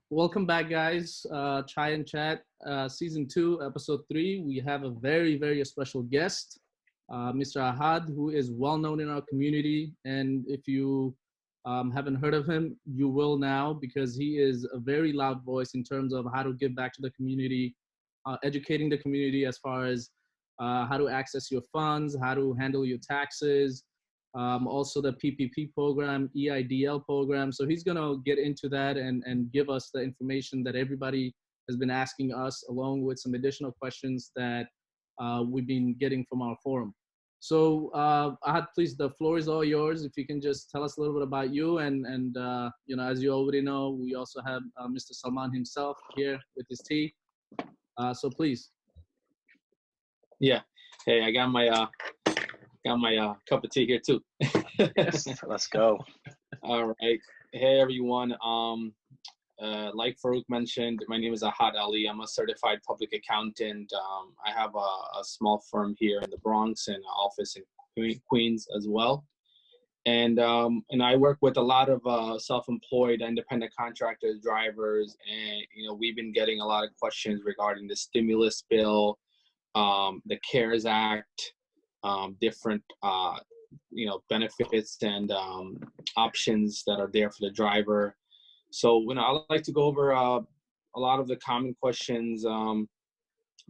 Welcome back, guys. Chai and Chat, Season 2, Episode 3. We have a very special guest, Mr. Ahad, who is well known in our community. And if you haven't heard of him, you will now, because he is a very loud voice in terms of how to give back to the community, educating the community as far as how to access your funds, how to handle your taxes, also the PPP program, EIDL program. So he's going to get into that and give us the information that everybody has been asking us, along with some additional questions that we've been getting from our forum. So Ahad, please, the floor is all yours. If you can just tell us a little bit about you, and you know, as you already know, we also have Mr. Salman himself here with his tea. So please. Yeah. Hey, I got my cup of tea here too. Yes, let's go. All right. Hey everyone. Like Farouk mentioned, my name is Ahad Ali. I'm a certified public accountant. I have a small firm here in the Bronx and an office in Queens as well. And I work with a lot of self-employed, independent contractors, drivers, and we've been getting a lot of questions regarding the stimulus bill, the CARES Act, different benefits and options that are there for the driver. So I like to go over a lot of the common questions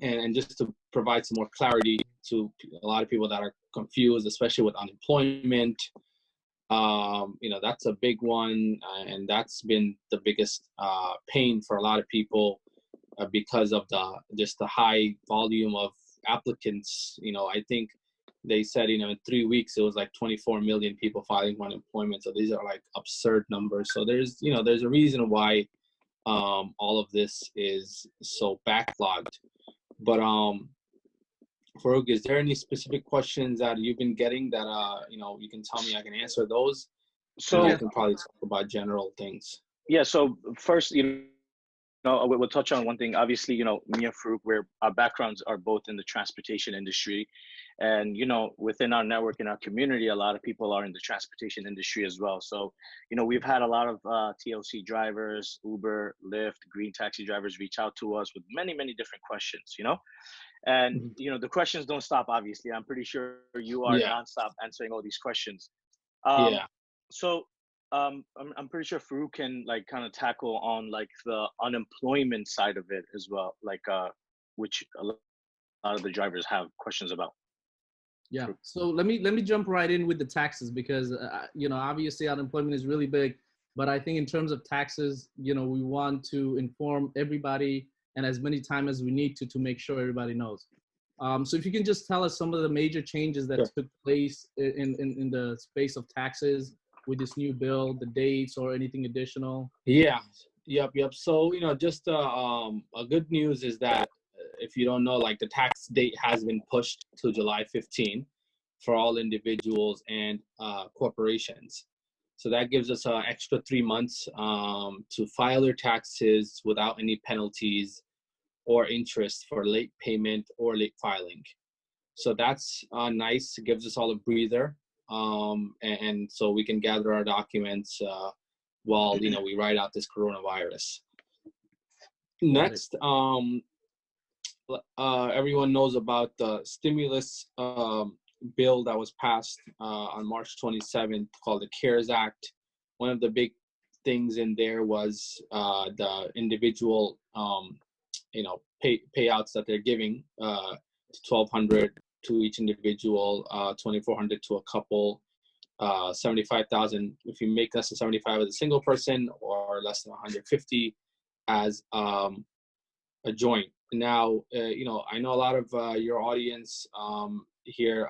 and just to provide some more clarity to a lot of people that are confused, especially with unemployment. That's a big one, and that's been the biggest pain for a lot of people because of the high volume of applicants. I think they said, in 3 weeks, it was like 24 million people filing for unemployment. So these are like absurd numbers. So there's a reason why all of this is so backlogged. But Farouk, is there any specific questions that you've been getting that, you can tell me, I can answer those? So I can probably talk about general things. Yeah. So first, we'll touch on one thing. Obviously, me and Farouk, our backgrounds are both in the transportation industry. And, within our network, in our community, a lot of people are in the transportation industry as well. So, we've had a lot of TLC drivers, Uber, Lyft, green taxi drivers reach out to us with many, many different questions, And, the questions don't stop, obviously. I'm pretty sure you are nonstop answering all these questions. So I'm pretty sure Farouk can kind of tackle on the unemployment side of it as well, which a lot of the drivers have questions about. Yeah. So let me jump right in with the taxes, because obviously unemployment is really big, but I think in terms of taxes, we want to inform everybody and as many times as we need to make sure everybody knows. So if you can just tell us some of the major changes that took place in the space of taxes with this new bill, the dates or anything additional. Yeah. Yep. So, just a good news is that if you don't know, the tax date has been pushed to July 15 for all individuals and corporations. So that gives us an extra 3 months to file their taxes without any penalties or interest for late payment or late filing. So that's nice. It gives us all a breather. And so we can gather our documents while, we ride out this coronavirus. Next, everyone knows about the stimulus bill that was passed on March 27th called the CARES Act. One of the big things in there was the individual, payouts that they're giving, $1,200 to each individual, $2,400 to a couple, $75,000 if you make less than 75 as a single person, or less than 150 as a joint. Now, I know a lot of your audience here,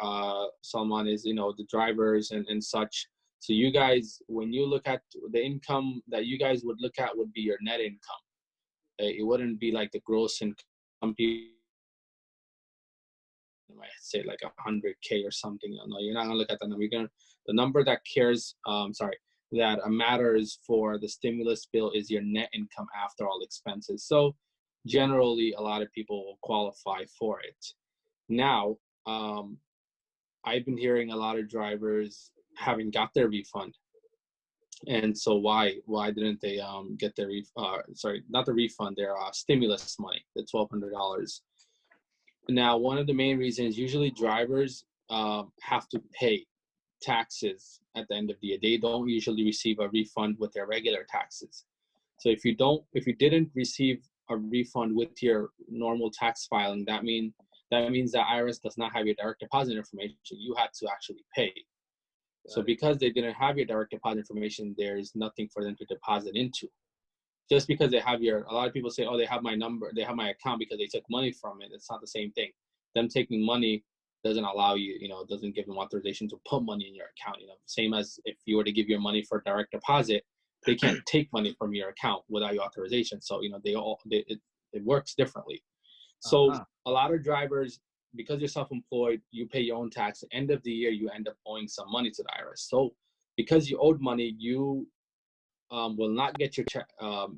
Salman, is, the drivers and such. So you guys, when you look at the income that you guys would look at, would be your net income. It wouldn't be like the gross income. People might say like 100K or something. No, you're not gonna look at that number. The number that that matters for the stimulus bill is your net income after all expenses. So generally, a lot of people will qualify for it. Now, I've been hearing a lot of drivers haven't got their refund. And so why didn't they get their not the refund, their stimulus money, the $1,200? Now, one of the main reasons, usually drivers have to pay taxes at the end of the year. They don't usually receive a refund with their regular taxes. So if you didn't receive a refund with your normal tax filing, that means that IRS does not have your direct deposit information. You had to actually pay. So because they didn't have your direct deposit information, there's nothing for them to deposit into. Just because they have a lot of people say, oh, they have my number, they have my account because they took money from it. It's not the same thing. Them taking money doesn't allow you, doesn't give them authorization to put money in your account. Same as if you were to give your money for direct deposit, they can't take money from your account without your authorization. So, it works differently. So a lot of drivers, because you're self-employed, you pay your own tax. At the end of the year, you end up owing some money to the IRS. So because you owed money, you will not get your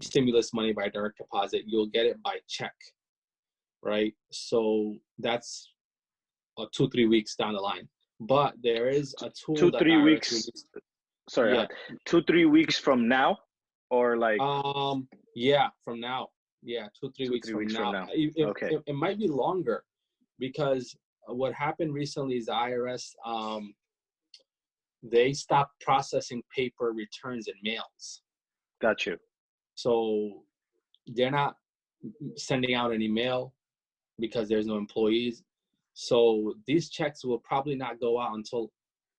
stimulus money by direct deposit. You'll get it by check, right? So that's 2-3 weeks down the line. But there is a tool 2-3 weeks. Sorry, yeah. 2-3 weeks from now, or like from now. Yeah, 2-3 weeks from now. It might be longer, because what happened recently is the IRS they stopped processing paper returns and mails. Got you. So they're not sending out any mail because there's no employees. So these checks will probably not go out until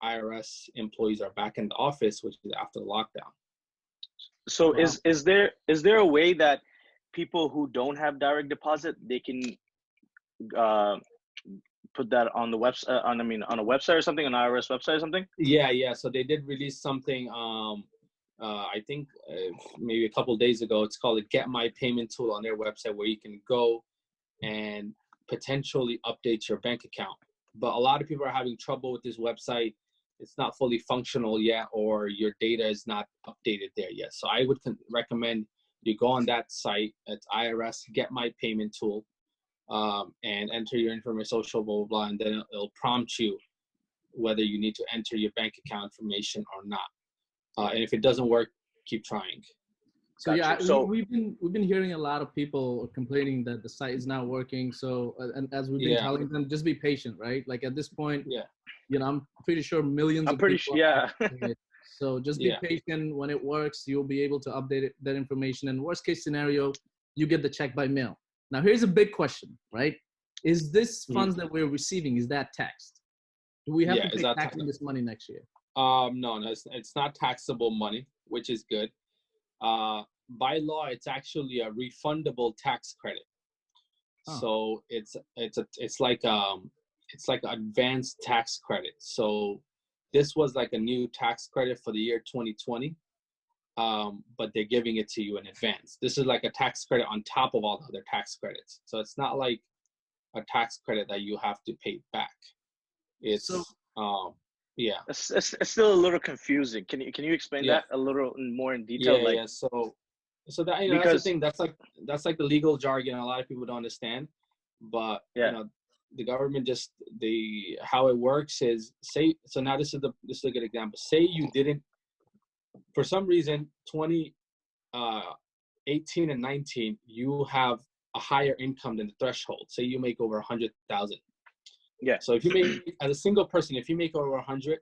IRS employees are back in the office, which is after the lockdown. So is there a way that people who don't have direct deposit, they can put that on the website, on a website or something, on IRS website or something? Yeah. So they did release something, I think maybe a couple of days ago. It's called a Get My Payment tool on their website, where you can go and potentially update your bank account. But a lot of people are having trouble with this website. It's not fully functional yet, or your data is not updated there yet. So I would recommend you go on that site. It's IRS Get My Payment tool, and enter your information, social, blah, blah, blah, and then it'll prompt you whether you need to enter your bank account information or not. And if it doesn't work, keep trying. So gotcha. We've been hearing a lot of people complaining that the site is not working. So and as we've been telling them, just be patient, right? Like at this point, I'm pretty sure millions of people. So just be patient. When it works, you'll be able to update that information. And worst case scenario, you get the check by mail. Now here's a big question, right? Is this funds that we're receiving, is that taxed? Do we have to pay tax on this money next year? No, it's not taxable money, which is good. By law, it's actually a refundable tax credit. So it's like an advanced tax credit. So this was like a new tax credit for the year 2020, but they're giving it to you in advance. This is like a tax credit on top of all the other tax credits. So it's not like a tax credit that you have to pay back. It's It's still a little confusing. Can you explain that a little more in detail? So that that's the thing. That's like the legal jargon a lot of people don't understand. But the government how it works is now this is a good example. Say you didn't, for some reason, 2018 and 19, you have a higher income than the threshold. Say you make over 100,000. Yeah. So if you make, as a single person, if you make over 100,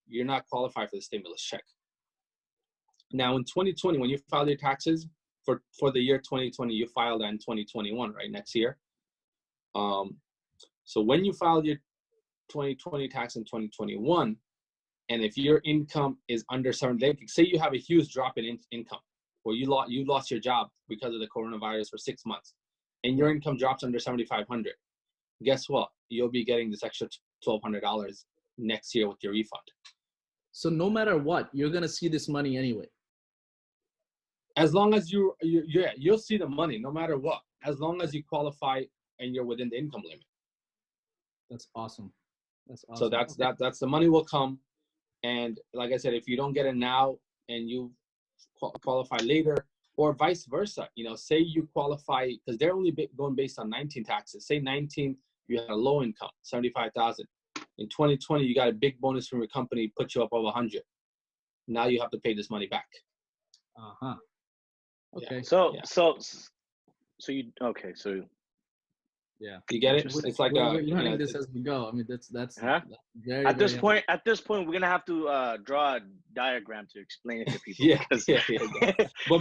you're not qualified for the stimulus check. Now in 2020, when you file your taxes for the year 2020, you filed that in 2021, right? Next year. So when you filed your 2020 tax in 2021, and if your income is under say you have a huge drop in income, or you lost your job because of the coronavirus for 6 months, and your income drops under 7,500. Guess what? You'll be getting this extra $1,200 next year with your refund. So no matter what, you're gonna see this money anyway. As long as you'll see the money no matter what, as long as you qualify and you're within the income limit. That's awesome. So that's the money will come. And like I said, if you don't get it now and you qualify later, or vice versa, say you qualify, because they're only going based on 19 taxes. Say 19, you had a low income, 75,000. In 2020, you got a big bonus from your company, put you up over 100. now you have to pay this money back. Uh-huh. Okay. Yeah. So Yeah. so you okay? So Yeah. You get it? Interesting. It's like We're you learning know, this as we go. I mean, that's Huh? very, At this very point, we're gonna have to draw a diagram to explain it to people. yeah, Because yeah. But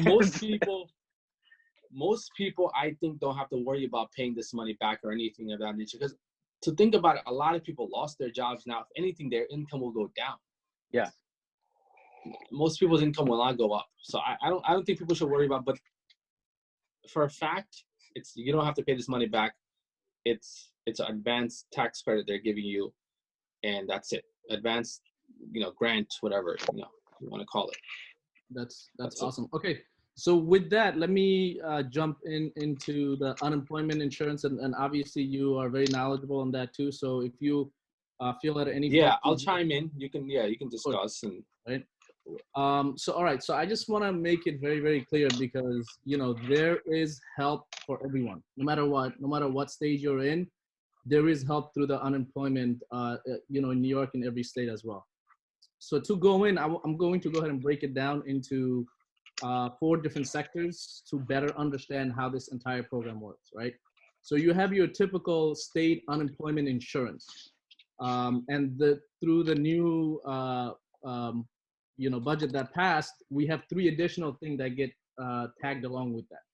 most people, I think, don't have to worry about paying this money back or anything of that nature. Because to think about it, a lot of people lost their jobs. Now, if anything, their income will go down. yeah, Most people's income will not go up. So I don't think people should worry about. But for a fact, you don't have to pay this money back. It's an advanced tax credit they're giving you, and that's it. Advanced, grant, whatever you want to call it. That's That's awesome. Okay, so with that, let me jump into the unemployment insurance, and obviously you are very knowledgeable on that too. So if you feel at any Yeah, point, I'll chime in. You can discuss and right. So all right, so I just want to make it very, very clear, because there is help for everyone, no matter what stage you're in. There is help through the unemployment, in New York and every state as well. So to go in, I'm going to go ahead and break it down into 4 different sectors to better understand how this entire program works, right? So you have your typical state unemployment insurance, and through the new budget that passed, we have 3 additional things that get tagged along with that.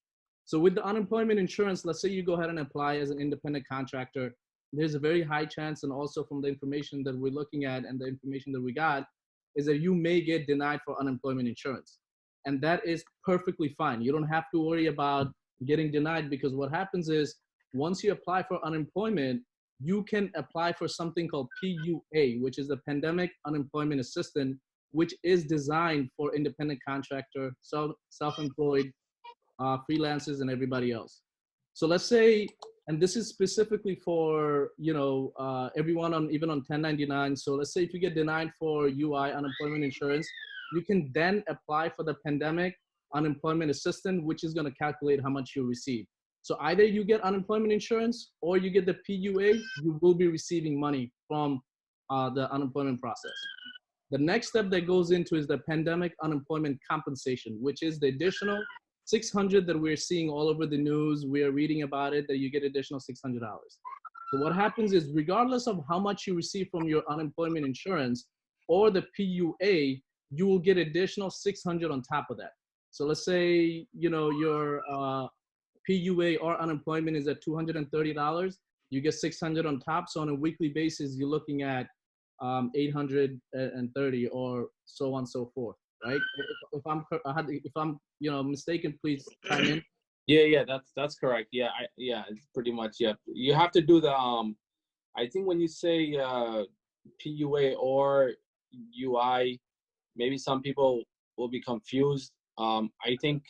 So with the unemployment insurance, let's say you go ahead and apply as an independent contractor. There's a very high chance, and also from the information that we're looking at and the information that we got, is that you may get denied for unemployment insurance. And that is perfectly fine. You don't have to worry about getting denied, because what happens is, once you apply for unemployment, you can apply for something called PUA, which is the Pandemic Unemployment Assistance, which is designed for independent contractor, self-employed, freelancers, and everybody else. So let's say, and this is specifically for everyone even on 1099. So let's say if you get denied for UI, unemployment insurance, you can then apply for the Pandemic Unemployment Assistance, which is going to calculate how much you receive. So either you get unemployment insurance or you get the PUA, you will be receiving money from the unemployment process. The next step that goes into is the Pandemic Unemployment Compensation, which is the additional $600 that we're seeing all over the news. We are reading about it, that you get additional $600. So what happens is, regardless of how much you receive from your unemployment insurance or the PUA, you will get additional $600 on top of that. So let's say, your PUA or unemployment is at $230, you get $600 on top. So on a weekly basis, you're looking at 830 or so on and so forth, right? If I'm mistaken, please chime in. Yeah, that's correct. Yeah, it's pretty much, yeah. You have to do the I think when you say PUA or UI, maybe some people will be confused. I think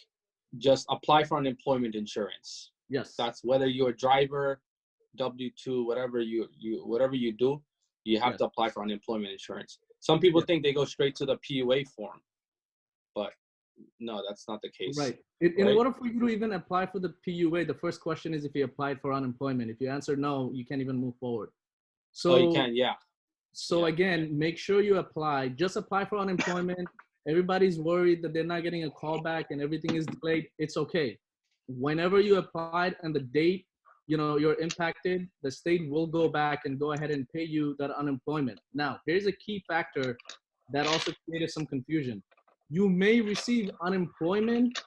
just apply for unemployment insurance. Yes. That's whether you're a driver, W-2, whatever you do, you have to apply for unemployment insurance. Some people think they go straight to the PUA form, but no, that's not the case. Right. In order for you to even apply for the PUA, the first question is if you applied for unemployment. If you answer no, you can't even move forward. So you can, yeah. So again, make sure you apply. Just apply for unemployment. Everybody's worried that they're not getting a call back and everything is delayed. It's okay. Whenever you applied and the date, you're impacted, the state will go back and go ahead and pay you that unemployment. Now, here's a key factor that also created some confusion. You may receive unemployment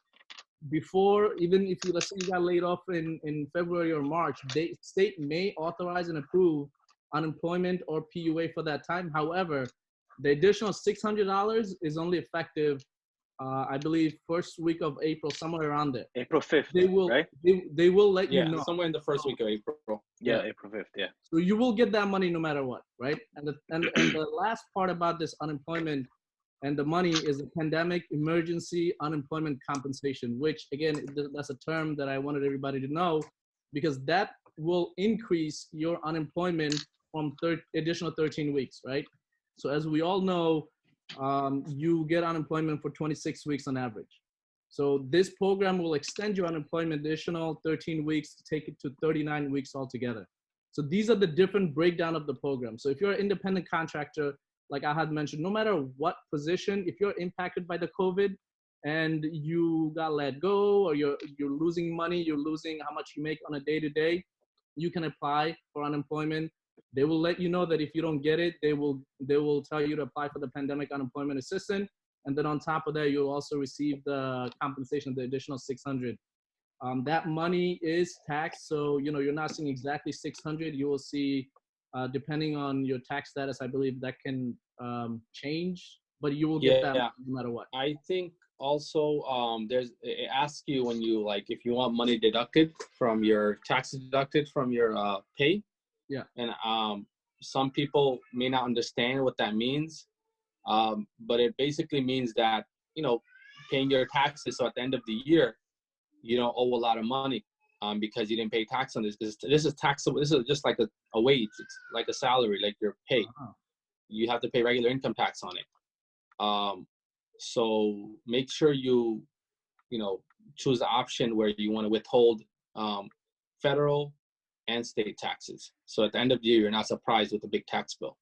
before, even if let's say you got laid off in February or March, the state may authorize and approve unemployment or PUA for that time. However, the additional $600 is only effective, I believe, first week of April, somewhere around there. April 5th, they will, right? They will let you know. Somewhere in the first week of April. Yeah, April 5th, yeah. So you will get that money no matter what, right? And the last part about this unemployment and the money is the Pandemic Emergency Unemployment Compensation, which again, that's a term that I wanted everybody to know, because that will increase your unemployment from additional 13 weeks, right? So as we all know, you get unemployment for 26 weeks on average. So this program will extend your unemployment additional 13 weeks to take it to 39 weeks altogether. So these are the different breakdown of the program. So if you're an independent contractor, like I had mentioned, no matter what position, if you're impacted by the COVID and you got let go, or you're losing money, you're losing how much you make on a day-to-day, you can apply for unemployment. They will let you know that if you don't get it, they will tell you to apply for the pandemic unemployment assistance. And then on top of that, you'll also receive the compensation, the additional 600. That money is taxed, so you're not seeing exactly 600. You will see, depending on your tax status, I believe that can change, but you will get that no matter what. I think also it asks you when you, like, if you want money deducted from your taxes deducted from your pay. Yeah. And some people may not understand what that means, but it basically means that paying your taxes, so at the end of the year you don't owe a lot of money because you didn't pay tax on this. This is taxable. This is just like a wage. It's like a salary, like your pay. Uh-huh. You have to pay regular income tax on it. So make sure you choose the option where you want to withhold federal and state taxes. So at the end of the year, you're not surprised with a big tax bill.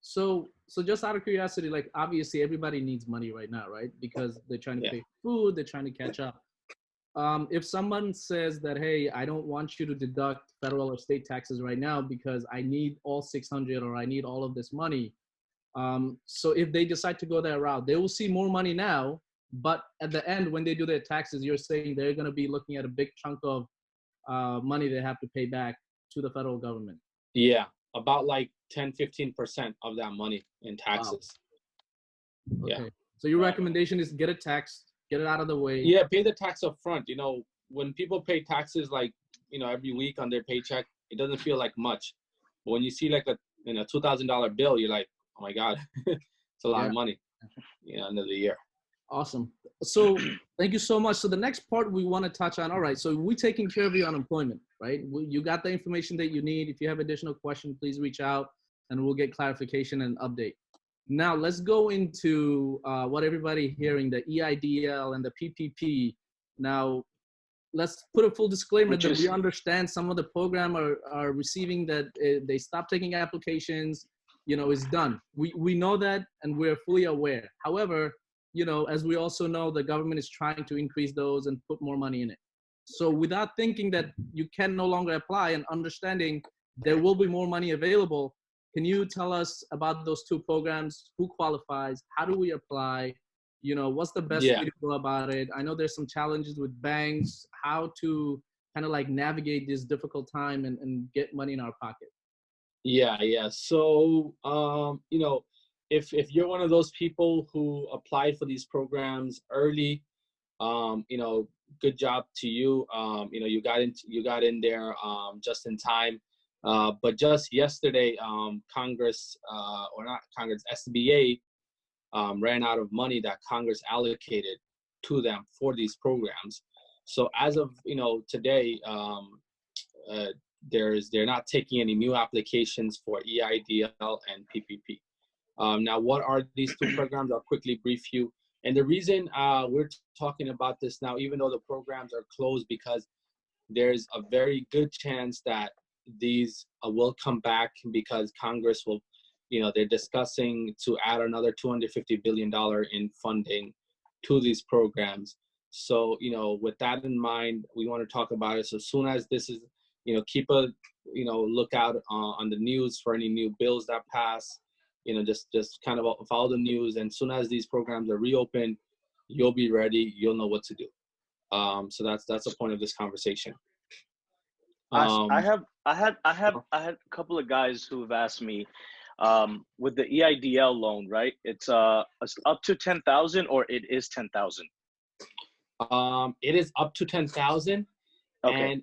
So just out of curiosity, like obviously everybody needs money right now, right? Because they're trying to pay food, they're trying to catch up. If someone says that, hey, I don't want you to deduct federal or state taxes right now because I need all 600 or I need all of this money. So if they decide to go that route, they will see more money now, but at the end, when they do their taxes, you're saying they're going to be looking at a big chunk of money they have to pay back to the federal government. Yeah, about like 10-15% of that money in taxes. Wow. Okay. Yeah. So your recommendation is get it taxed, get it out of the way. Yeah, pay the tax up front. When people pay taxes like, every week on their paycheck, it doesn't feel like much. But when you see like a $2,000 bill, you're like, oh my God, it's a lot of money, end of the year. Awesome. So thank you so much. So the next part we want to touch on, all right, so we're taking care of your unemployment, right? You got the information that you need. If you have additional questions, please reach out and we'll get clarification and update. Now let's go into what everybody hearing, the EIDL and the PPP. Now let's put a full disclaimer that we understand some of the program are receiving that they stop taking applications, it's done. We know that and we're fully aware. However, as we also know, the government is trying to increase those and put more money in it. So without thinking that you can no longer apply and understanding there will be more money available, can you tell us about those two programs? Who qualifies? How do we apply? What's the best way to go about it? I know there's some challenges with banks, how to kind of like navigate this difficult time and get money in our pocket. Yeah. So, if you're one of those people who applied for these programs early, good job to you. You got in there just in time. But just yesterday, Congress, or not Congress, SBA ran out of money that Congress allocated to them for these programs. So as of today, they're not taking any new applications for EIDL and PPP. Now, what are these two programs? I'll quickly brief you. And the reason we're talking about this now, even though the programs are closed, because there's a very good chance that these will come back, because Congress will, they're discussing to add another $250 billion in funding to these programs. So, with that in mind, we want to talk about it. So as soon as this is, keep a, lookout on the news for any new bills that pass, just kind of follow the news. And as soon as these programs are reopened, you'll be ready. You'll know what to do. So that's the point of this conversation. I had a couple of guys who have asked me, with the EIDL loan, right? It's up to 10,000, or it is 10,000. It is up to 10,000. Okay.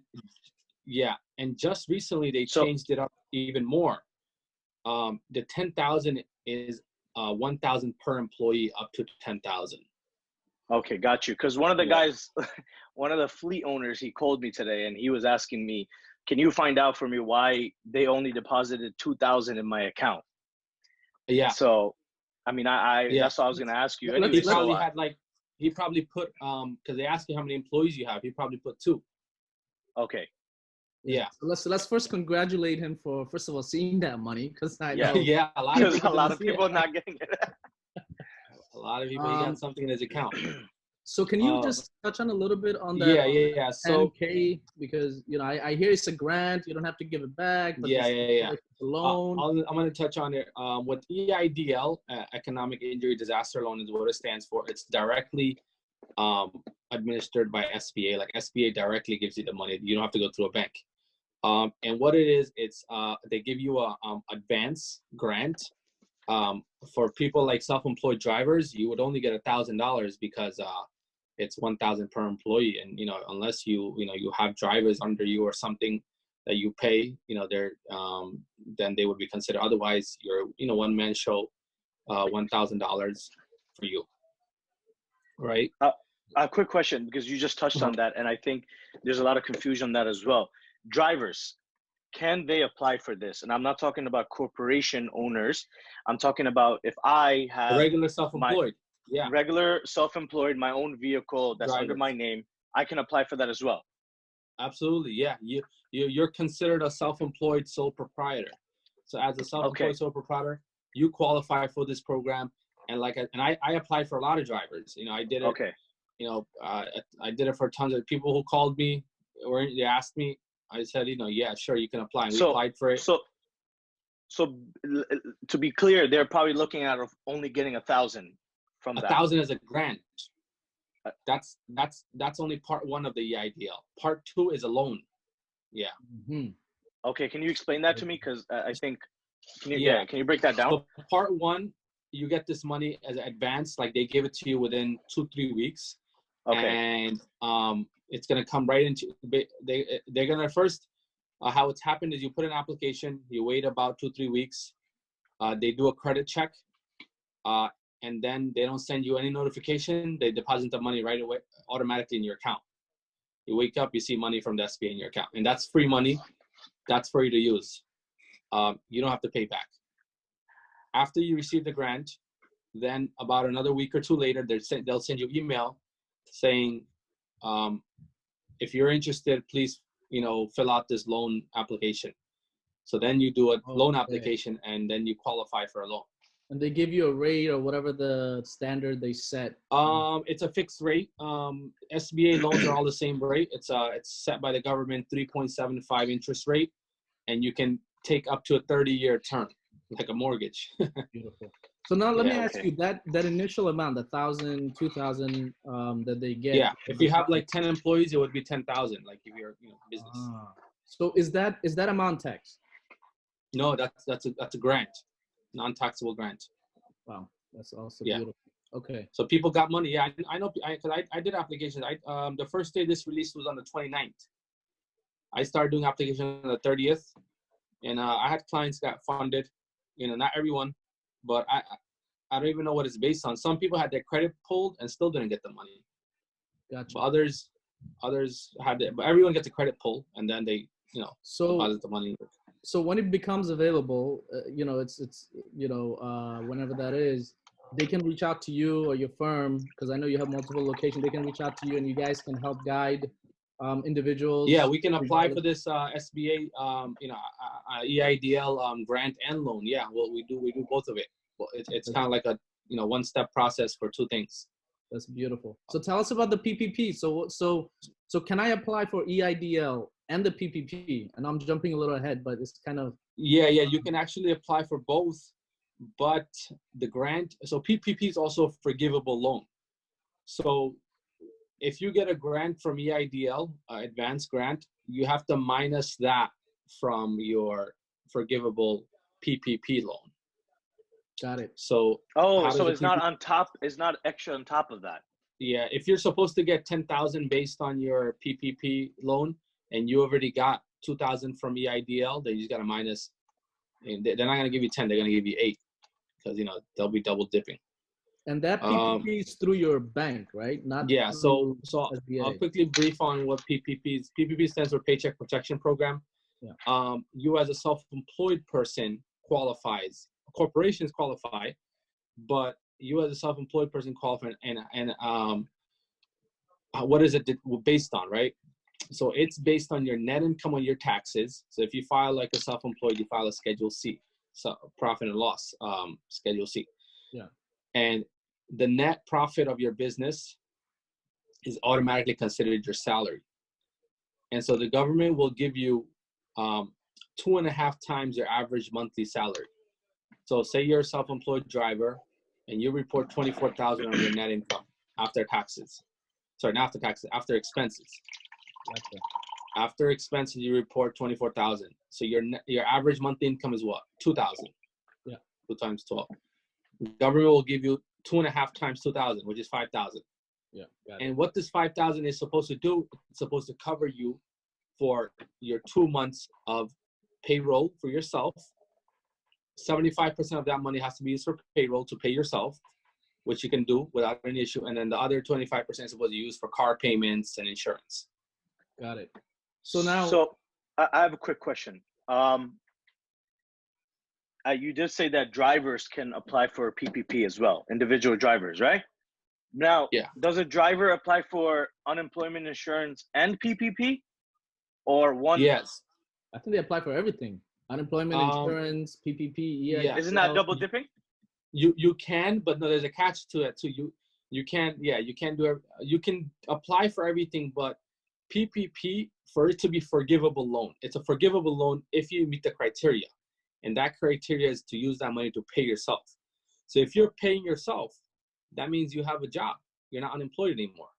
And just recently they changed it up even more. The 10,000 is 1,000 per employee, up to 10,000. Okay, got you. Because one of the guys, one of the fleet owners, he called me today and he was asking me, can you find out for me why they only deposited 2,000 in my account? Yeah. So, I mean, that's what I was going to ask you. Anyway, he probably put, because they asked you how many employees you have, he probably put 2. Okay. Yeah. So let's first congratulate him for, first of all, seeing that money, because I know Yeah, a lot of Because a people, lot of people are not getting it. a lot of people, he got something in his account. So can you just touch on a little bit on that? Yeah. So 10K, because I hear it's a grant, you don't have to give it back, but yeah. it's a loan. I'm going to touch on it. What EIDL, Economic Injury Disaster Loan, is what it stands for. It's directly administered by SBA. Like SBA directly gives you the money. You don't have to go through a bank. And what it is, it's they give you a advance grant. For people like self-employed drivers, you would only get $1,000 because it's 1,000 per employee, and unless you have drivers under you or something that you pay, they're then they would be considered. Otherwise, you're one man show, $1,000 for you, right? A quick question, because you just touched on that, and I think there's a lot of confusion on that as well. Drivers, can they apply for this? And I'm not talking about corporation owners. I'm talking about if I have regular self-employed, regular self-employed, my own vehicle that's drivers under my name, I can apply for that as well. Absolutely, yeah. You're considered a self-employed sole proprietor. So as a self-employed sole proprietor, you qualify for this program. And I applied for a lot of drivers. I did it. Okay. I did it for tons of people who called me, or they asked me. I said, yeah, sure, you can apply. And we applied for it. So to be clear, they're probably looking at only getting 1,000 from that. 1,000 as a grant. That's only part one of the EIDL. Part two is a loan. Yeah. Mm-hmm. Okay, can you explain that to me? Because I think, can you break that down? So part one, you get this money as an advance, like they give it to you within 2-3 weeks. Okay. And it's gonna come right into they're gonna first how it's happened is you put an application, you wait about 2-3 weeks, they do a credit check, and then they don't send you any notification. They deposit the money right away automatically in your account. You wake up, you see money from the SBA in your account, and that's free money. That's for you to use. You don't have to pay back. After you receive the grant, then about another week or two later, they'll send you email saying, if you're interested, please, fill out this loan application. So then you do a loan application, and then you qualify for a loan. And they give you a rate or whatever the standard they set. It's a fixed rate. SBA loans are all the same rate. It's set by the government, 3.75 interest rate, and you can take up to a 30-year term, like a mortgage. Beautiful. So now let me ask you that initial amount, the 1,000, 2,000 that they get. Yeah, if you have like 10 employees, it would be 10,000. Like if you're business. So is that amount taxed? No, that's a grant, non-taxable grant. Wow, that's also beautiful. Okay. So people got money. Yeah, I know. Because I did applications. The first day this release was on the 29th. I started doing applications on the 30th, and I had clients got funded. Not everyone, but I don't even know what it's based on. Some people had their credit pulled and still didn't get the money. Gotcha. But others had it. But everyone gets a credit pull, and then they deposit the money. So when it becomes available, it's whenever that is, they can reach out to you or your firm, because I know you have multiple locations. They can reach out to you, and you guys can help guide individuals. Yeah, we can apply for this SBA, EIDL grant and loan. Yeah, well, we do both of it. Well, it's kind of like a one-step process for two things. That's beautiful. So tell us about the PPP. So can I apply for EIDL and the PPP? And I'm jumping a little ahead, but it's kind of. Yeah, you can actually apply for both, but the grant, so PPP is also a forgivable loan. So if you get a grant from EIDL, advanced grant, you have to minus that from your forgivable PPP loan. Got it. So so it's not on top. It's not extra on top of that. Yeah, if you're supposed to get 10,000 based on your PPP loan, and you already got 2,000 from EIDL, then you just got to minus. And they're not going to give you 10; they're going to give you 8, because they'll be double dipping. And that PPP is through your bank, right? Not So SBA. I'll quickly brief on what PPP is. PPP stands for Paycheck Protection Program. Yeah. You as a self-employed person qualifies. Corporations qualify, but you as a self-employed person qualify. And what is it based on, right? So it's based on your net income on your taxes. So if you file like a self-employed, you file a Schedule C, so profit and loss, Schedule C. Yeah. And the net profit of your business is automatically considered your salary. And so the government will give you 2.5 times your average monthly salary. So say you're a self-employed driver and you report 24,000 on your net income after taxes. Sorry, not after taxes, after expenses. Gotcha. After expenses, you report 24,000. So your average monthly income is what? 2,000. Yeah. 2 times 12. The government will give you 2.5 times 2,000, which is 5,000. Yeah. Got it. And what this 5,000 is supposed to do, it's supposed to cover you for your 2 months of payroll for yourself. 75% of that money has to be used for payroll to pay yourself, which you can do without any issue. And then the other 25% is supposed to use for car payments and insurance. Got it. So now, So I have a quick question. You did say that drivers can apply for PPP as well, individual drivers, right? Now, Yeah. Does a driver apply for unemployment insurance and PPP, or one? Yes. I think they apply for everything: unemployment insurance, PPP, EIDL. Yeah. Isn't that double dipping? You can, but no, there's a catch to it too. You can't. Yeah, you can't do it. You can apply for everything, but PPP, for it to be forgivable loan, it's a forgivable loan if you meet the criteria, and that criteria is to use that money to pay yourself. So if you're paying yourself, that means you have a job. You're not unemployed anymore.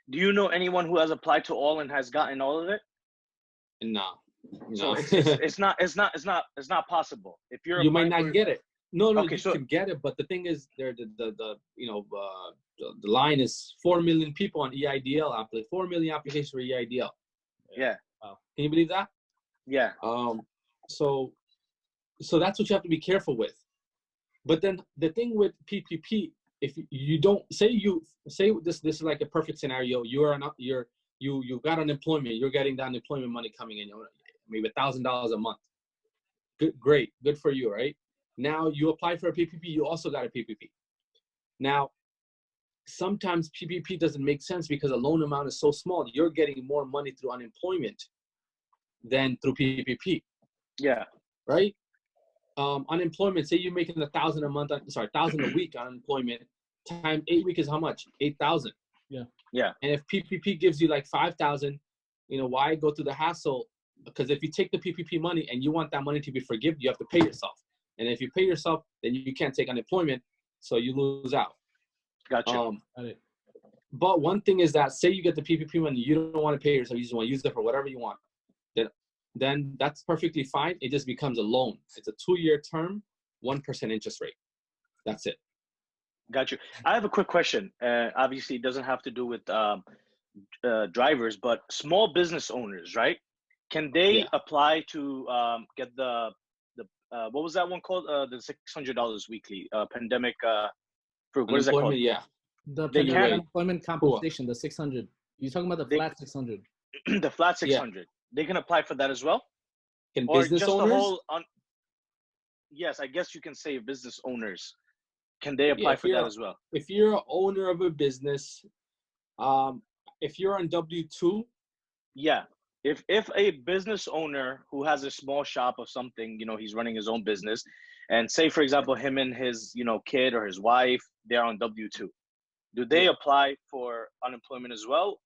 Do you know anyone who has applied to all and has gotten all of it? No. So it's not possible. If you're you might not get it. No, okay, you can get it, but the thing is, the line is 4 million people on EIDL apply, 4 million applications for EIDL. Yeah. Wow. Can you believe that? Yeah. So that's what you have to be careful with. But then the thing with PPP, if you don't say this is like a perfect scenario. You got unemployment. You're getting the unemployment money coming in. Maybe $1,000 a month. Great, good for you, right? Now you apply for a PPP. You also got a PPP. Now, sometimes PPP doesn't make sense because the loan amount is so small. You're getting more money through unemployment than through PPP. Yeah. Right. Unemployment. Say you're making $1,000 a month. Sorry, $1,000 a week on unemployment. Time 8 weeks is how much? 8,000. Yeah. Yeah. And if PPP gives you like 5,000, why go through the hassle? Because if you take the PPP money and you want that money to be forgiven, you have to pay yourself. And if you pay yourself, then you can't take unemployment, so you lose out. Gotcha. But one thing is that say you get the PPP money, you don't want to pay yourself, you just want to use it for whatever you want. Then that's perfectly fine. It just becomes a loan. It's a 2-year term, 1% interest rate. That's it. Got you. I have a quick question. Obviously, it doesn't have to do with drivers, but small business owners, right? Can they apply to get the what was that one called? The $600 weekly pandemic. What is that called? Yeah. The pandemic unemployment compensation, the 600. You're talking about the flat 600. The flat 600. Yeah. They can apply for that as well. Can business owners? Yes, I guess you can say business owners. Can they apply for that as well? If you're an owner of a business, if you're on W-2. Yeah. If a business owner who has a small shop of something, he's running his own business, and say, for example, him and his, kid or his wife, they're on W-2. Do they apply for unemployment as well?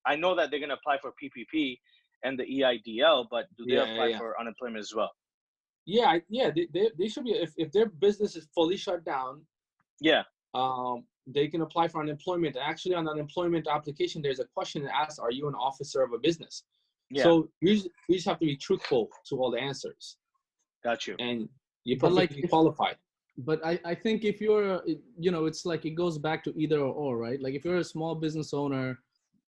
I know that they're going to apply for PPP and the EIDL, but do they apply for unemployment as well? Yeah. They should be, if their business is fully shut down. Yeah. They can apply for unemployment. Actually, on the unemployment application, there's a question that asks, are you an officer of a business? Yeah. So we just have to be truthful to all the answers. Got you. And you're perfectly qualified. But I think if you're, it's like it goes back to either or, right? Like if you're a small business owner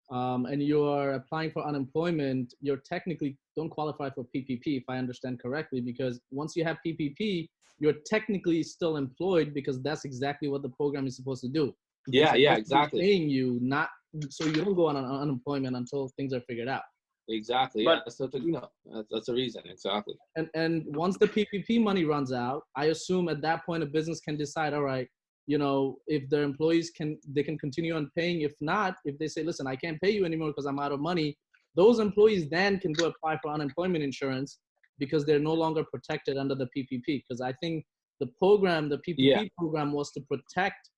and you are applying for unemployment, you're technically don't qualify for PPP, if I understand correctly, because once you have PPP, you're technically still employed because that's exactly what the program is supposed to do. Yeah, exactly. Paying you, not so you don't go on unemployment until things are figured out. Exactly. But, that's the reason. Exactly. And once the PPP money runs out, I assume at that point a business can decide, all right, if their employees they can continue on paying. If not, if they say, listen, I can't pay you anymore because I'm out of money, those employees then can go apply for unemployment insurance because they're no longer protected under the PPP. Because I think the PPP program was to protect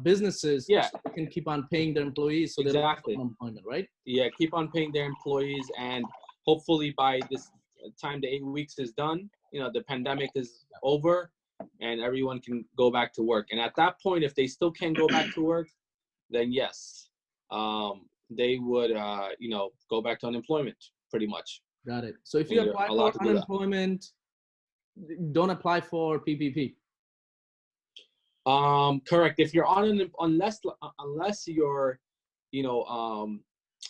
businesses so they can keep on paying their employees so they don't have unemployment, right? Yeah, keep on paying their employees, and hopefully by this time the 8 weeks is done, the pandemic is over and everyone can go back to work. And at that point, if they still can't go back to work, then yes, they would go back to unemployment pretty much. Got it. So if you apply for unemployment, don't apply for PPP. Correct. If you're on unless your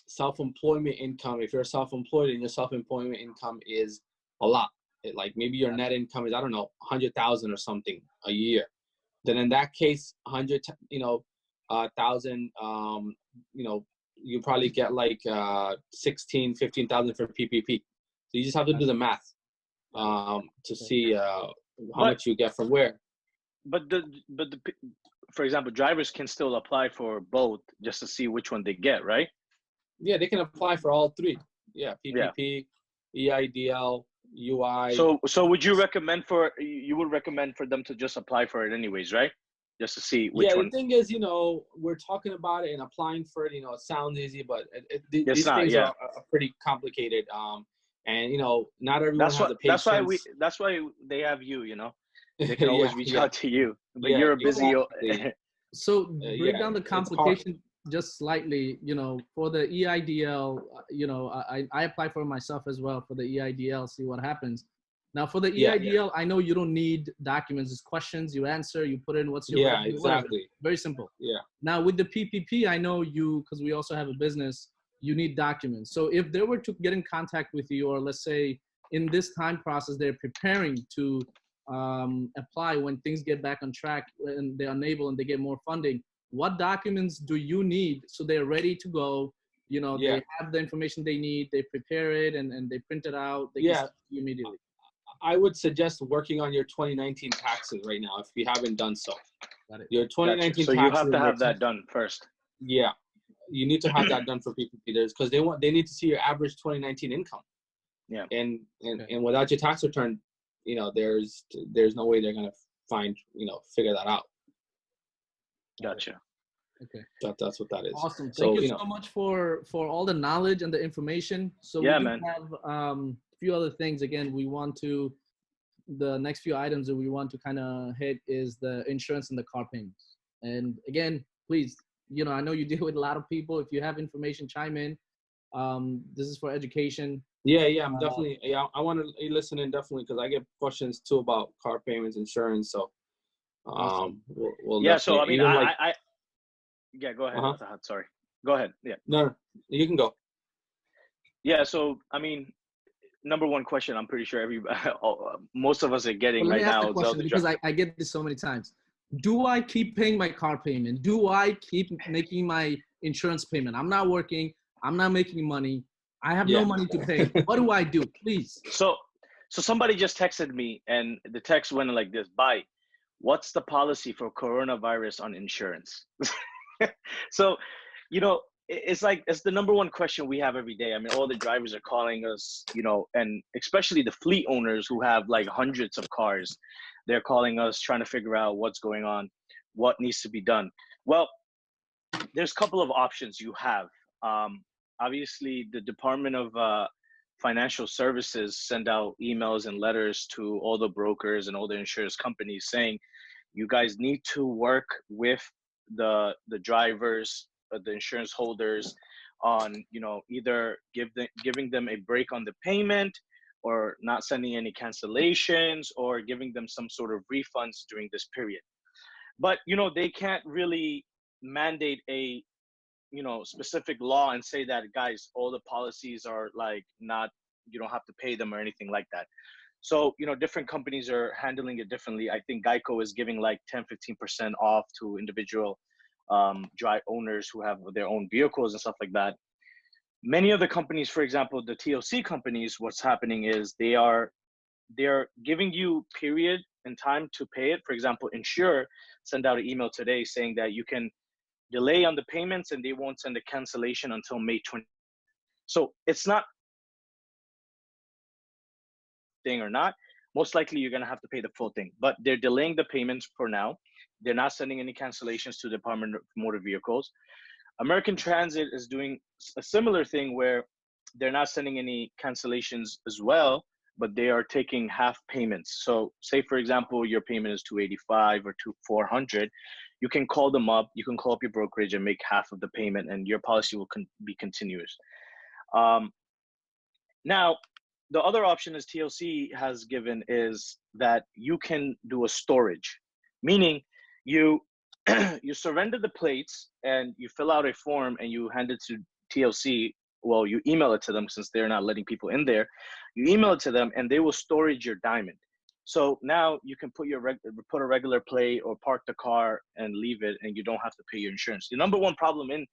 self-employment income, if you're self-employed and your self-employment income is a lot, like maybe your net income is, I don't know, 100,000 or something a year, then in that case, 100,000, you probably get like 15,000 for PPP. So you just have to do the math to see how much you get from where. But for example, drivers can still apply for both just to see which one they get, right? Yeah, they can apply for all three. Yeah, PPP, EIDL, UI. So would you recommend for them to just apply for it anyways, right? Just to see which one. Yeah, the thing is, we're talking about it and applying for it. It sounds easy, but these things are pretty complicated. And not everyone has the patience. That's why they have you. They can always reach out to you, but you're a busy. Exactly. So break down the complication just slightly. For the EIDL, I apply for myself as well for the EIDL. See what happens. Now for the EIDL, I know you don't need documents. It's questions you answer. You put in what's your revenue, exactly. Whatever. Very simple. Yeah. Now with the PPP, I know because we also have a business. You need documents. So if they were to get in contact with you, or let's say in this time process they're preparing to apply when things get back on track and they're unable and they get more funding, what documents do you need so they're ready to go? They have the information they need, they prepare it and they print it out, they can send it to you immediately. I would suggest working on your 2019 taxes right now if you haven't done so. Got it. Your 2019 so taxes. You have to have that done first. Yeah, you need to have that done for PPP because they need to see your average 2019 income. Yeah. And without your tax return, there's no way they're gonna figure that out. Gotcha. Okay. That's what that is. Awesome. Thank you so much for all the knowledge and the information. So we have a few other things. Again, the next few items that we want to kind of hit is the insurance and the car payments. And again, please, I know you deal with a lot of people. If you have information, chime in. This is for education. Yeah, I'm definitely. Yeah, I want to listen in definitely because I get questions too about car payments, insurance. So, we'll So I mean, go ahead. Sorry, go ahead. Yeah. No, you can go. Yeah. So I mean, number one question, I'm pretty sure most of us are getting right now. Because I get this so many times. Do I keep paying my car payment? Do I keep making my insurance payment? I'm not working. I'm not making money. I have no money to pay. What do I do? Please. So somebody just texted me and the text went like this: "Bye. What's the policy for coronavirus on insurance?" So, it's the number one question we have every day. I mean, all the drivers are calling us, and especially the fleet owners who have like hundreds of cars. They're calling us trying to figure out what's going on, what needs to be done. Well, there's a couple of options you have. Obviously, the Department of Financial Services send out emails and letters to all the brokers and all the insurance companies saying, you guys need to work with the drivers, the insurance holders on, either giving them a break on the payment or not sending any cancellations or giving them some sort of refunds during this period. But, they can't really mandate a specific law and say that, guys, all the policies are like not, you don't have to pay them or anything like that. So, different companies are handling it differently. I think Geico is giving like 10-15% off to individual drive owners who have their own vehicles and stuff like that. Many of the companies, for example, the TOC companies, what's happening is they're giving you period in time to pay it, for example, Insure send out an email today saying that you can delay on the payments and they won't send a cancellation until May 20th. So it's not thing or not, most likely you're going to have to pay the full thing, but they're delaying the payments for now. They're not sending any cancellations to the Department of Motor Vehicles. American Transit is doing a similar thing where they're not sending any cancellations as well, but they are taking half payments. So say, for example, your payment is $285 or $400, you can call them up, you can call up your brokerage and make half of the payment and your policy will be continuous. Now, the other option is TLC has given is that you can do a storage, meaning you you surrender the plates and you fill out a form and you hand it to TLC. Well, you email it to them since they're not letting people in there. You email it to them and they will storage your diamond. So now you can put put a regular plate or park the car and leave it, and you don't have to pay your insurance. The number one problem in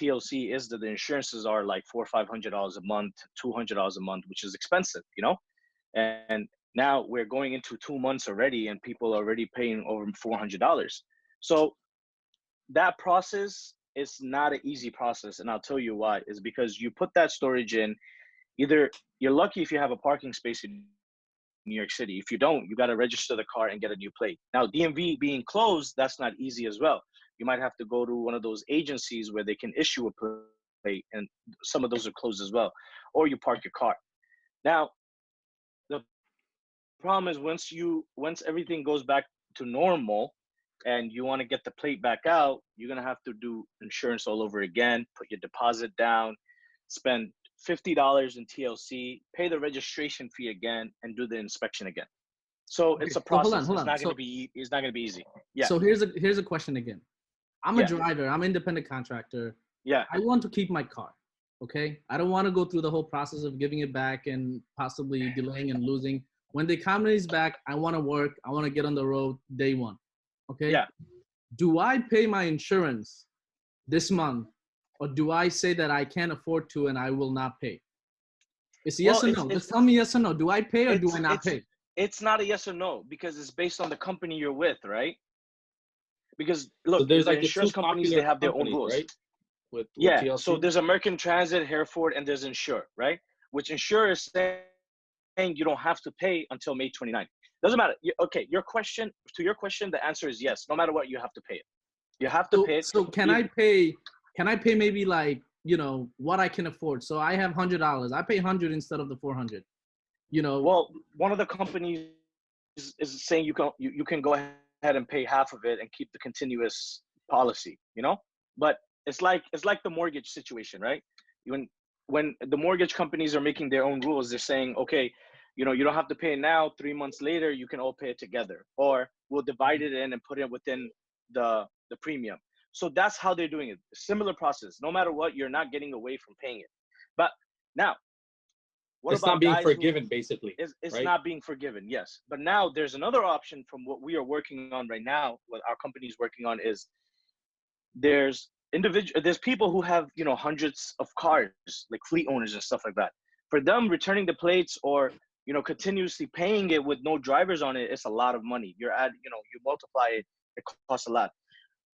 TLC is that the insurances are like $400 or $500 a month, $200 a month, which is expensive, you know. And now we're going into 2 months already, and people are already paying over $400. So that process is not an easy process, and I'll tell you why. Is because you put that storage in. Either you're lucky if you have a parking space in New York City. If you don't, you got to register the car and get a new plate. Now, DMV being closed, that's not easy as well. You might have to go to one of those agencies where they can issue a plate, and some of those are closed as well. Or you park your car. Now, the problem is once everything goes back to normal and you want to get the plate back out, you're going to have to do insurance all over again, put your deposit down, spend $50 in TLC, pay the registration fee again, and do the inspection again. So it's a process. Hold on. It's not going to be easy. Yeah. So here's a question again. I'm a driver. I'm an independent contractor. Yeah. I want to keep my car. Okay. I don't want to go through the whole process of giving it back and possibly delaying and losing. When the economy is back, I want to work. I want to get on the road day one. Okay. Yeah. Do I pay my insurance this month, or do I say that I can't afford to and I will not pay? It's a yes or no. Just tell me yes or no. Do I pay or do I not pay? It's not a yes or no because it's based on the company you're with, right? Because look, so there's the like insurance companies, they have their own rules, right? With TLC? So there's American Transit, Hereford, and there's Insure, right? Which Insure is saying you don't have to pay until May 29th. Doesn't matter. Okay, your question, the answer is yes. No matter what, you have to pay it. You have to pay it. So can I pay maybe like, you know, what I can afford? So I have $100. I pay 100 instead of the 400. You know. Well, one of the companies is saying you can go ahead and pay half of it and keep the continuous policy, you know? But it's like the mortgage situation, right? When the mortgage companies are making their own rules, they're saying, okay, you know, you don't have to pay it now, 3 months later, you can all pay it together, or we'll divide it in and put it within the premium. So that's how they're doing it. Similar process. No matter what, you're not getting away from paying it. But now, what it's about not being forgiven, basically. It's right? not being forgiven, yes. But now there's another option from what we are working on right now, what our company is working on is there's people who have, you know, hundreds of cars, like fleet owners and stuff like that. For them, returning the plates or, you know, continuously paying it with no drivers on it, it's a lot of money. You multiply it, it costs a lot.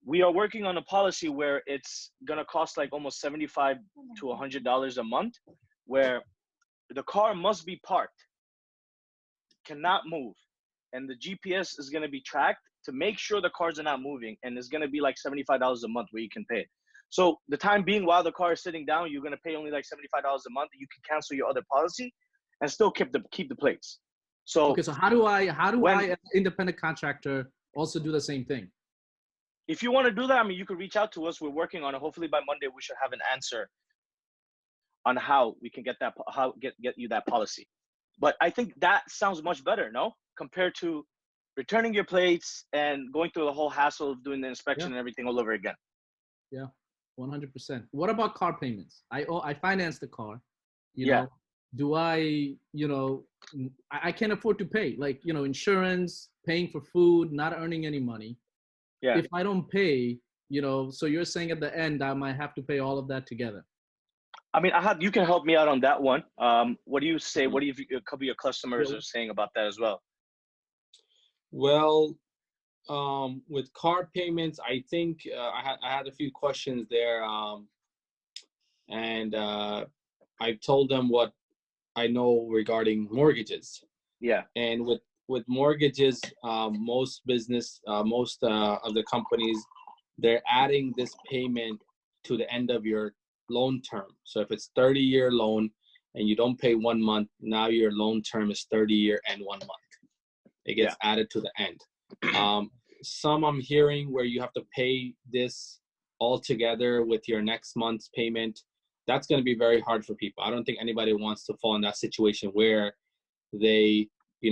We are working on a policy where it's gonna cost like almost $75 to $100 a month, where the car must be parked, cannot move, and the GPS is gonna be tracked to make sure the cars are not moving, and it's gonna be like $75 a month where you can pay it. So the time being, while the car is sitting down, you're gonna pay only like $75 a month. You can cancel your other policy and still keep the plates. So okay, so how do I as an independent contractor also do the same thing? If you want to do that, I mean, you could reach out to us. We're working on it. Hopefully by Monday we should have an answer on how we can get you that policy. But I think that sounds much better, no? Compared to returning your plates and going through the whole hassle of doing the inspection and everything all over again. Yeah, 100%. What about car payments? I financed the car, you know. Do I, you know, I can't afford to pay, like, you know, insurance, paying for food, not earning any money. Yeah. If I don't pay, you know, so you're saying at the end I might have to pay all of that together. I mean, you can help me out on that one. What do you say? What do you a couple of your customers are saying about that as well? Well, with car payments, I think I had a few questions there, and I told them what I know regarding mortgages. Yeah. And with mortgages, most business, most of the companies, they're adding this payment to the end of your loan term. So if it's 30-year loan and you don't pay 1 month, now your loan term is 30-year and 1 month. It gets added to the end. Some I'm hearing where you have to pay this all together with your next month's payment. That's going to be very hard for people. I don't think anybody wants to fall in that situation where they,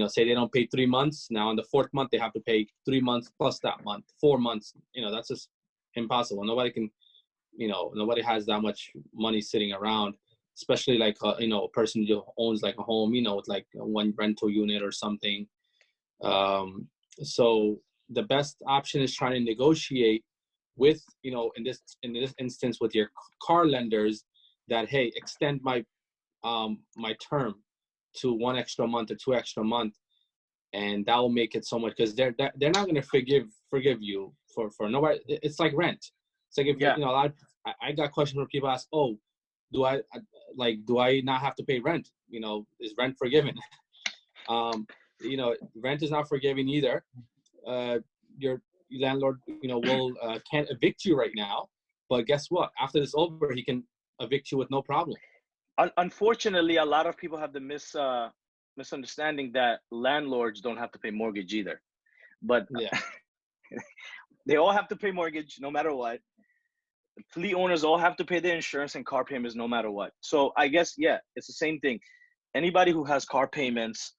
say they don't pay 3 months. Now in the 4th month, they have to pay 3 months plus that month, 4 months. That's just impossible. Nobody can, nobody has that much money sitting around, especially like, a person who owns like a home, with like one rental unit or something. So the best option is trying to negotiate with, in this instance with your car lenders that, hey, extend my term to 1 extra month or 2 extra month, and that will make it so much, because they're not going to forgive you for nobody. It's like rent. It's like if I got questions where people ask, oh, do I not have to pay rent? Is rent forgiven? Rent is not forgiven either. Your landlord, will can't evict you right now, but guess what? After this over, he can evict you with no problem. Unfortunately, a lot of people have the misunderstanding that landlords don't have to pay mortgage either, but they all have to pay mortgage no matter what. Fleet owners all have to pay their insurance and car payments no matter what. So I guess, it's the same thing. Anybody who has car payments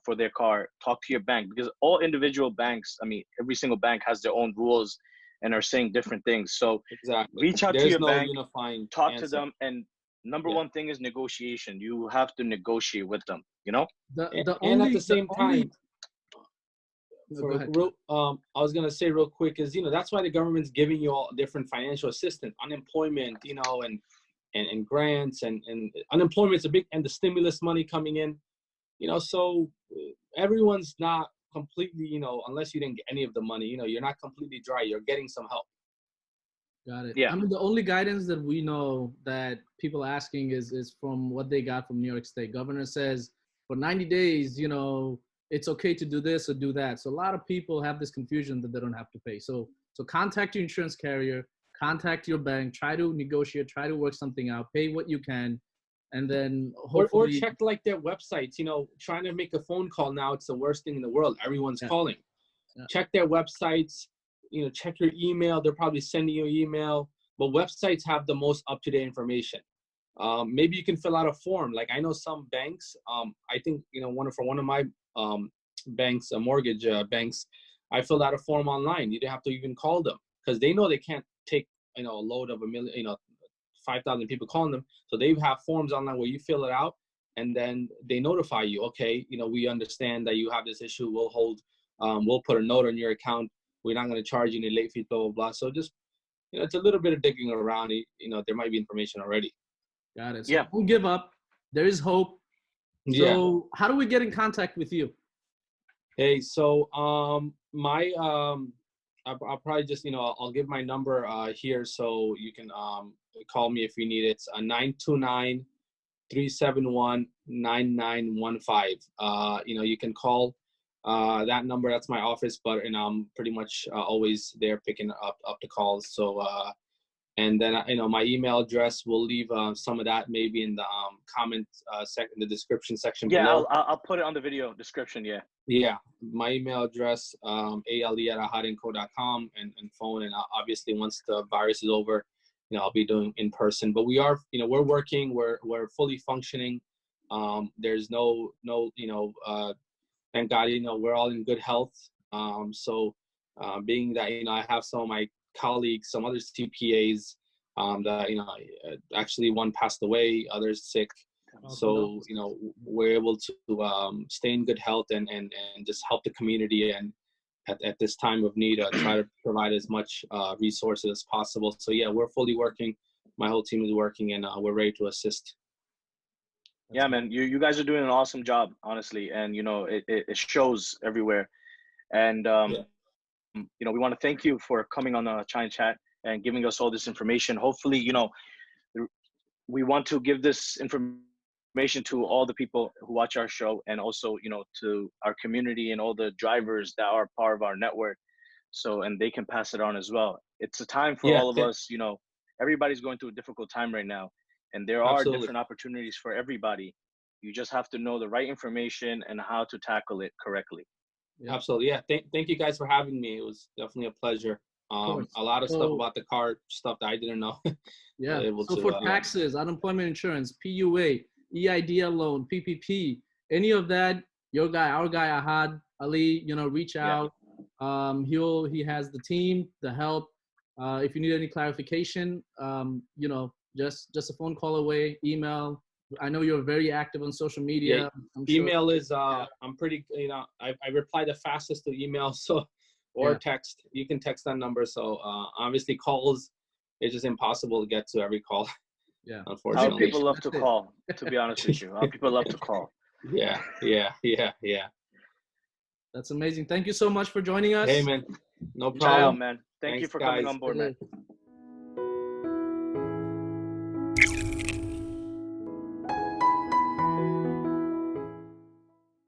for their car, talk to your bank, because all individual banks, every single bank has their own rules and are saying different things. So reach out to your bank, talk to them, and number one thing is negotiation. You have to negotiate with them, and at the same time, I was going to say real quick is, that's why the government's giving you all different financial assistance, unemployment, and grants, and unemployment's a big, and the stimulus money coming in, so everyone's not completely, unless you didn't get any of the money, you're not completely dry. You're getting some help. Got it. Yeah. The only guidance that we know that people asking is from what they got from New York State. Governor says for 90 days, it's okay to do this or do that. So a lot of people have this confusion that they don't have to pay. So contact your insurance carrier, contact your bank, try to negotiate, try to work something out, pay what you can, and then hopefully... Or check like their websites. Trying to make a phone call now, it's the worst thing in the world. Everyone's calling. Yeah. Check their websites. Check your email. They're probably sending you an email. But websites have the most up-to-date information. Maybe you can fill out a form. Like I know some banks. I think one of my banks, mortgage banks, I filled out a form online. You didn't have to even call them because they know they can't take a load of 5,000 people calling them. So they have forms online where you fill it out and then they notify you. Okay, we understand that you have this issue. We'll put a note on your account. We're not going to charge you any late fees, blah blah blah. So just it's a little bit of digging around. There might be information already. Got it. So don't give up. There is hope. So how do we get in contact with you? Hey, so my I'll probably just I'll give my number here so you can call me if you need it. It's 929-371-9915. You can call that number. That's my office, but I'm pretty much always there picking up the calls. So and then my email address, we'll leave some of that maybe in the comment section, the description section below. I'll put it on the video description. Yeah, my email address, ale@ahadinco.com, and phone. And obviously once the virus is over, I'll be doing in person. But we are, we're working. We're fully functioning. There's no thank God, we're all in good health. So being that I have some of my colleagues, some other CPAs that actually one passed away, others sick. So we're able to stay in good health and just help the community, and at this time of need try to provide as much resources as possible. So we're fully working. My whole team is working, and we're ready to assist. Yeah, man, you guys are doing an awesome job, honestly, and it shows everywhere. And we want to thank you for coming on the Chai and Chat and giving us all this information. Hopefully, we want to give this information to all the people who watch our show, and also, to our community and all the drivers that are part of our network. So, and they can pass it on as well. It's a time for all of us, everybody's going through a difficult time right now, and there are different opportunities for everybody. You just have to know the right information and how to tackle it correctly. Yeah. Absolutely. Yeah. Thank you guys for having me. It was definitely a pleasure. A lot of stuff about the car stuff that I didn't know. Yeah. So for taxes, unemployment insurance, PUA, EIDL loan, PPP, any of that, our guy Ahad Ali, reach out. He has the team, the help. If you need any clarification, just a phone call away, email. I know you're very active on social media. Yeah. Email is I'm pretty, I reply the fastest to email, or text. You can text that number. So obviously calls, it's just impossible to get to every call. Yeah. Unfortunately. Our people love to call, to be honest with you. Our people love to call. Yeah. That's amazing. Thank you so much for joining us. Hey man, no problem. Ciao, man. Thank you for coming on board, man.